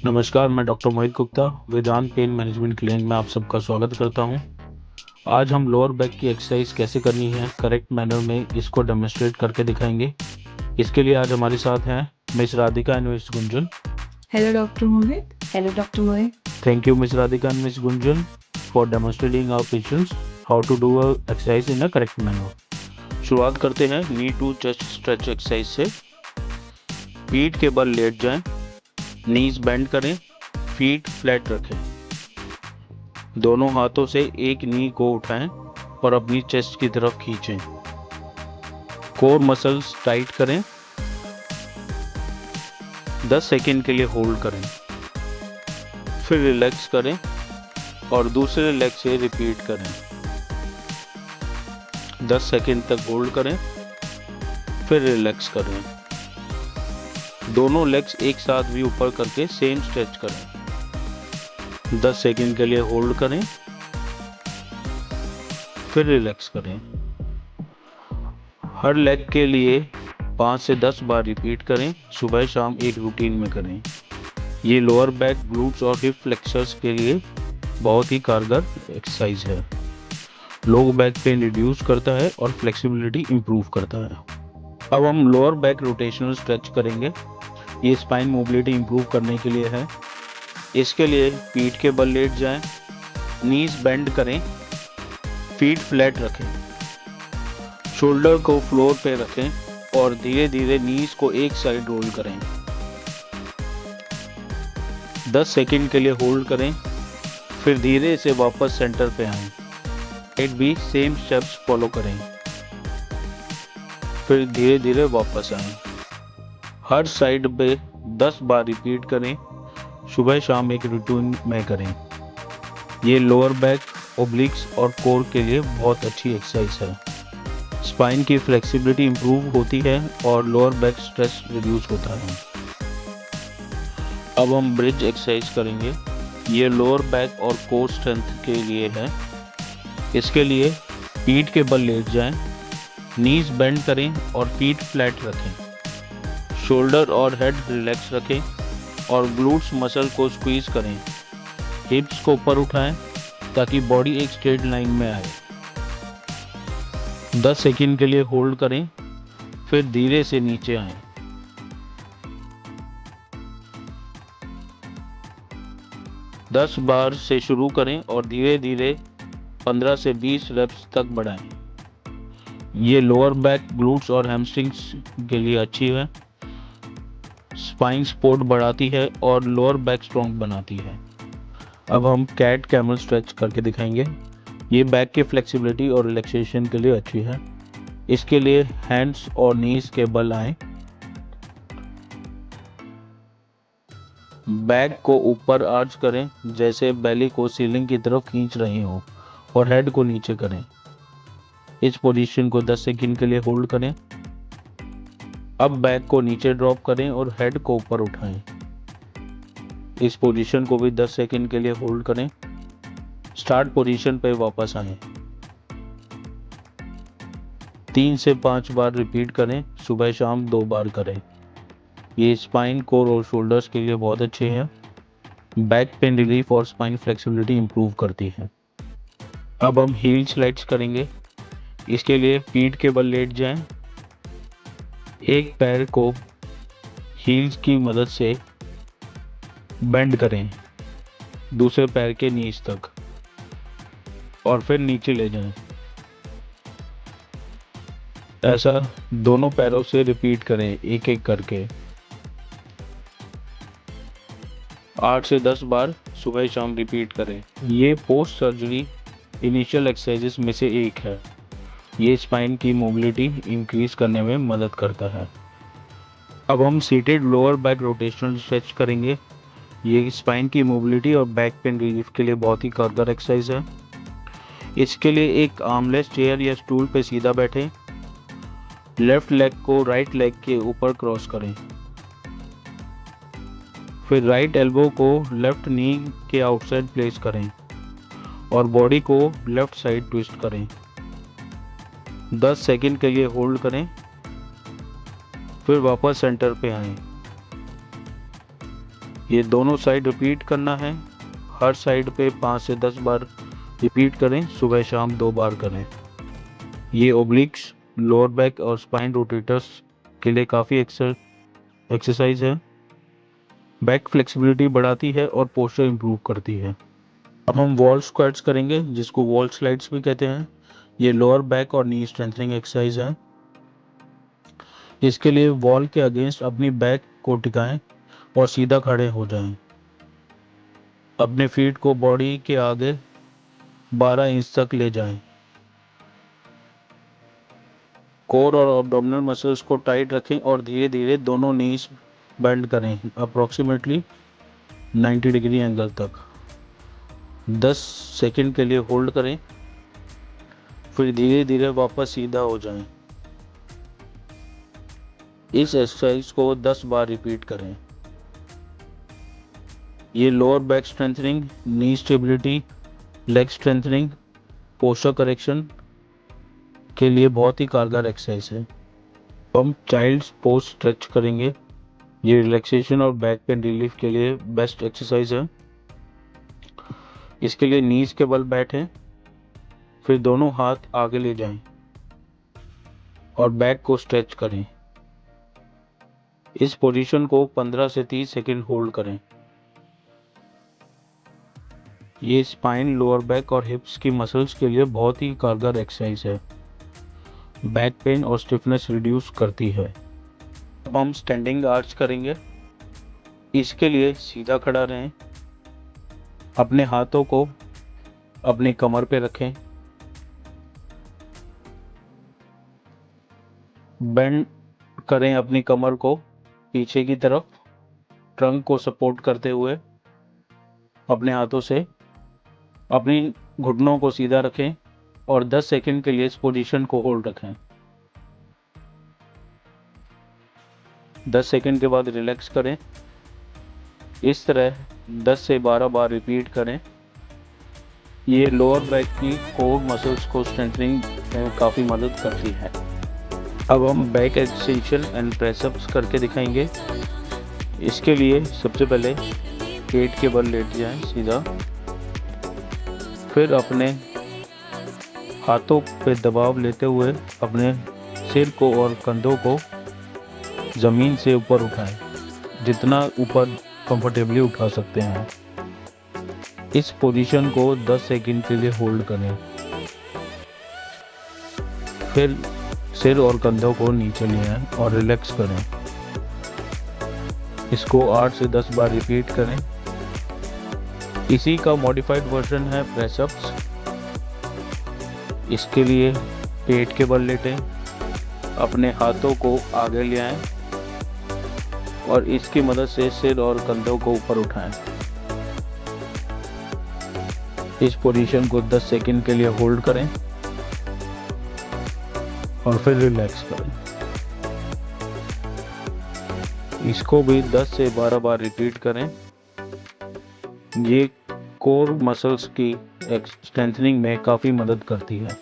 नमस्कार, मैं डॉक्टर मोहित गुप्ता वेदांत pain management clinic में आप सबका स्वागत करता हूं। आज हम लोअर बैक की एक्सरसाइज कैसे करनी है करेक्ट मैनर में इसको डेमोन्स्ट्रेट करके दिखाएंगे। इसके लिए आज हमारे साथ हैं miss Radhika and miss Gunjan. Hello, Dr. Mohit. Hello, Dr. Mohit. Thank you miss Radhika and miss Gunjan for demonstrating our patients how to do a exercise in a correct manner. शुरुआत करते हैं knee to chest stretch exercise से। पीठ के बल लेट जाएं, knees bend करें, फीट फ्लैट रखें। दोनों हाथों से एक नी को उठाएं और अपनी चेस्ट की तरफ खींचें। कोर मसल्स टाइट करें। 10 सेकेंड के लिए होल्ड करें, फिर रिलैक्स करें और दूसरे लेग से रिपीट करें। 10 सेकेंड तक होल्ड करें, फिर रिलैक्स करें। दोनों लेग्स एक साथ भी ऊपर करके सेम स्ट्रेच करें। 10 सेकेंड के लिए होल्ड करें, फिर रिलैक्स करें। हर लेग के लिए 5 से 10 बार रिपीट करें। सुबह शाम एक रूटीन में करें। ये लोअर बैक, ग्लूट्स और हिप फ्लेक्सर्स के लिए बहुत ही कारगर एक्सरसाइज है। लोअर बैक पेन रिड्यूस करता है और फ्लेक्सिबिलिटी इंप्रूव करता है। अब हम लोअर बैक रोटेशनल स्ट्रेच करेंगे। ये स्पाइन मोबिलिटी इंप्रूव करने के लिए है। इसके लिए पीठ के बल लेट जाएं, नीज बेंड करें, फीट फ्लैट रखें, शोल्डर को फ्लोर पे रखें और धीरे धीरे नीज को एक साइड रोल करें। 10 सेकेंड के लिए होल्ड करें, फिर धीरे से वापस सेंटर पे आएं। एक भी सेम स्टेप्स फॉलो करें, फिर धीरे धीरे वापस आएं। हर साइड पे 10 बार रिपीट करें। सुबह शाम एक रूटीन में करें। ये लोअर बैक, ओब्लिक्स और कोर के लिए बहुत अच्छी एक्सरसाइज है। स्पाइन की फ्लेक्सिबिलिटी इंप्रूव होती है और लोअर बैक स्ट्रेस रिड्यूस होता है। अब हम ब्रिज एक्सरसाइज करेंगे। ये लोअर बैक और कोर स्ट्रेंथ के लिए है। इसके लिए पीठ के बल लेट जाएं, नीज बेंड करें और फीट फ्लैट रखें। शोल्डर और हेड रिलैक्स रखें और ग्लूट्स मसल को स्क्वीज करें। हिप्स को ऊपर उठाएं ताकि बॉडी एक स्ट्रेट लाइन में आए। 10 सेकेंड के लिए होल्ड करें, फिर धीरे से नीचे आएं। दस बार से शुरू करें और धीरे धीरे 15 से 20 रेप्स तक बढ़ाएं। ये लोअर बैक, ग्लूट्स और हैमस्ट्रिंग्स के लिए अच्छी है। स्पाइन सपोर्ट बढ़ाती है और लोअर बैक स्ट्रॉन्ग बनाती है। अब हम कैट कैमल स्ट्रेच करके दिखाएंगे। ये बैक की फ्लेक्सिबिलिटी और रिलैक्सेशन के लिए अच्छी है। इसके लिए हैंड्स और नीज के बल आएं। बैक को ऊपर आर्च करें जैसे बेली को सीलिंग की तरफ खींच रहे हो और हेड को नीचे करें। इस पोजीशन को 10 सेकंड के लिए होल्ड करें। अब बैक को नीचे ड्रॉप करें और हेड को ऊपर उठाएं। इस पोजीशन को भी 10 सेकंड के लिए होल्ड करें। स्टार्ट पोजीशन पे वापस आएं। 3 से 5 बार रिपीट करें। सुबह शाम 2 बार करें। ये स्पाइन, कोर और शोल्डर्स के लिए बहुत अच्छे हैं। बैक पेन रिलीफ और स्पाइन फ्लेक्सिबिलिटी इंप्रूव करती है। अब हम हील स्लाइड्स करेंगे। इसके लिए पीठ के बल लेट जाएं। एक पैर को हील्स की मदद से बेंड करें दूसरे पैर के नीज तक और फिर नीचे ले जाएं। ऐसा दोनों पैरों से रिपीट करें एक एक करके 8 से 10 बार सुबह शाम रिपीट करें। ये पोस्ट सर्जरी इनिशियल एक्सरसाइजेस में से एक है। ये स्पाइन की मोबिलिटी इंक्रीज करने में मदद करता है। अब हम seated lower back rotational stretch करेंगे। ये स्पाइन की मोबिलिटी और बैक पेन रिलीफ के लिए बहुत ही कारगर एक्सरसाइज है। इसके लिए एक आर्मलेस चेयर या स्टूल पे सीधा बैठें। लेफ्ट लेग को राइट लेग के ऊपर क्रॉस करें। फिर राइट एल्बो को लेफ्ट नी के आउटसाइड प्लेस करें और बॉडी को लेफ्ट साइड ट्विस्ट करें। 10 सेकंड के लिए होल्ड करें, फिर वापस सेंटर पे आएं। ये दोनों साइड रिपीट करना है। हर साइड पे 5 से 10 बार रिपीट करें, सुबह शाम 2 बार करें। ये ओब्लिक्स, लोअर बैक और स्पाइन रोटेटर्स के लिए काफ़ी एक्सरसाइज है। बैक फ्लेक्सिबिलिटी बढ़ाती है और पोस्चर इंप्रूव करती है। अब हम वॉल स्क्वाट्स करेंगे, जिसको वॉल स्लाइड्स भी कहते हैं। ये लोअर बैक और नी स्ट्रेंथनिंग एक्सरसाइज है। इसके लिए वॉल के अगेंस्ट अपनी बैक को टिकाएं और सीधा खड़े हो जाएं। अपने फीट को बॉडी के आगे 12 इंच तक ले जाएं। कोर और एब्डोमिनल मसल्स को टाइट रखें और धीरे धीरे दोनों नीज बेंड करें, अप्रॉक्सीमेटली 90 डिग्री एंगल तक। 10 सेकंड के लिए होल्ड करें, फिर धीरे धीरे वापस सीधा हो जाएं। इस एक्सरसाइज को 10 बार रिपीट करें। ये lower back strengthening, knee stability, leg strengthening, posture correction के लिए बहुत ही कारगर एक्सरसाइज है। हम चाइल्ड्स पोज स्ट्रेच करेंगे। ये रिलैक्सेशन और बैक पेन रिलीफ के लिए बेस्ट एक्सरसाइज है। इसके लिए नीज के बल बैठें, फिर दोनों हाथ आगे ले जाएं और बैक को स्ट्रेच करें। इस पोजीशन को 15 से 30 सेकंड होल्ड करें। ये स्पाइन, लोअर बैक और हिप्स की मसल्स के लिए बहुत ही कारगर एक्सरसाइज है। बैक पेन और स्टिफनेस रिड्यूस करती है। अब हम स्टैंडिंग आर्च करेंगे। इसके लिए सीधा खड़ा रहें, अपने हाथों को अपनी कमर पे रखें, बेंड करें अपनी कमर को पीछे की तरफ, ट्रंक को सपोर्ट करते हुए। अपने हाथों से अपनी घुटनों को सीधा रखें और 10 सेकंड के लिए इस पोजीशन को होल्ड रखें। 10 सेकंड के बाद रिलैक्स करें। इस तरह 10 से 12 बार रिपीट करें। ये लोअर बैक की कोर मसल्स को स्ट्रेंथनिंग में काफ़ी मदद करती है। अब हम बैक एक्सटेंशन एंड प्रेसअप्स करके दिखाएंगे। इसके लिए सबसे पहले पेट के बल लेट जाएं सीधा, फिर अपने हाथों पे दबाव लेते हुए अपने सिर को और कंधों को ज़मीन से ऊपर उठाएं, जितना ऊपर कंफर्टेबली उठा सकते हैं। इस पोजीशन को 10 सेकंड के लिए होल्ड करें, फिर सिर और कंधों को नीचे ले आएं और रिलैक्स करें। इसको 8 से 10 बार रिपीट करें। इसी का मॉडिफाइड वर्जन है प्रेसअप्स। इसके लिए पेट के बल लेटें, अपने हाथों को आगे ले आएं और इसकी मदद से सिर और कंधों को ऊपर उठाएं। इस पोजीशन को 10 सेकंड के लिए होल्ड करें और फिर रिलैक्स करें। इसको भी 10 से 12 बार रिपीट करें। ये कोर मसल्स की स्ट्रेंथनिंग में काफ़ी मदद करती है।